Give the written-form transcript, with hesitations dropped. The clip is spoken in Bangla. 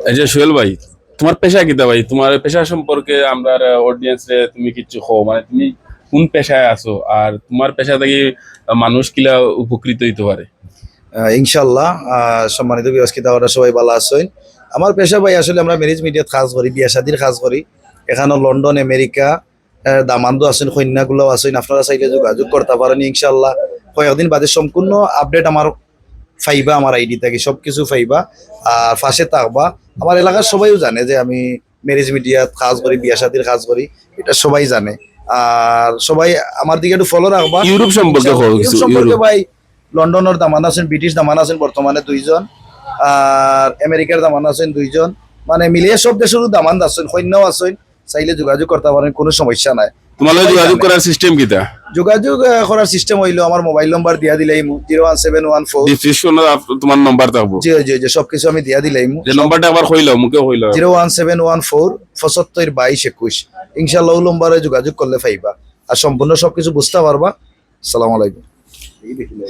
এই যে সোহেল ভাই, তোমার পেশা কিতা ভাই? তোমার পেশা সম্পর্কে আমরা অডিয়েন্স রে তুমি কিছু কও, মানে তুমি কোন পেশায় আছো আর তোমার পেশা থেকে মানুষ কিলা উপকৃত হইতে পারে? ইনশাল্লাহ সম্মানিত বিবাসকিতা ওরা সবাই ভালো আছেন। আমার পেশা ভাই আসলে আমরা ম্যারেজ মিডিয়াত কাজ করি, বিয়া শাদির কাজ করি। এখানে লন্ডন আমেরিকা দামান্দো আছেন, কন্যাগুলো আছেন, আপনারা চাইলে যোগাযোগ করতে পারেন। ইনশাল্লাহ কয়েকদিন বাদে সম্পূর্ণ আপডেট আমার ফাইবা, আমার আইডি থেকে সবকিছু ফাইবা আর ফাঁসে থাকবা। আমার এলাকার সবাইও জানে যে আমি ম্যারেজ মিডিয়াত কাজ করি, বিয়া শাদির কাজ করি, এটা সবাই জানে। আর সবাই আমার দিকে একটু ফলো রাখবা। ইউরোপ সম্পর্কে কও ইউরোপ কিছু। সম্পর্কে ইউরোপ ভাই, লন্ডনের দামান আছেন, ব্রিটিশ দামান আছেন বর্তমানে 2 জন, আর আমেরিকার দামান আছেন 2 জন। মানে মিলিয়ে সব দেশেরও দামান আছেন, সৈন্যও আছেন। চাইলে যোগাযোগ করতে পারেন, কোনো সমস্যা নাই। তোমার লগে সবাই যোগাযোগ জানে। করার সিস্টেম কিতা? যোগাযোগ করার সিস্টেম হইলো আমার মোবাইল নম্বর দিয়া দিলাই 01714। ডিসক্রিপশনে তোমার নাম্বার থাকবো। জি জি জি, সবকিছু আমি দিয়া দিলাই। যে নাম্বারটা আবার কইলাও, মুখে কইলাও। 01714 75 22 21। ইনশাল্লাহ ওই নম্বরে যোগাযোগ করলে পাইবা আর সম্পূর্ণ সবকিছু বুঝতে পারবা। আসসালামু আলাইকুম।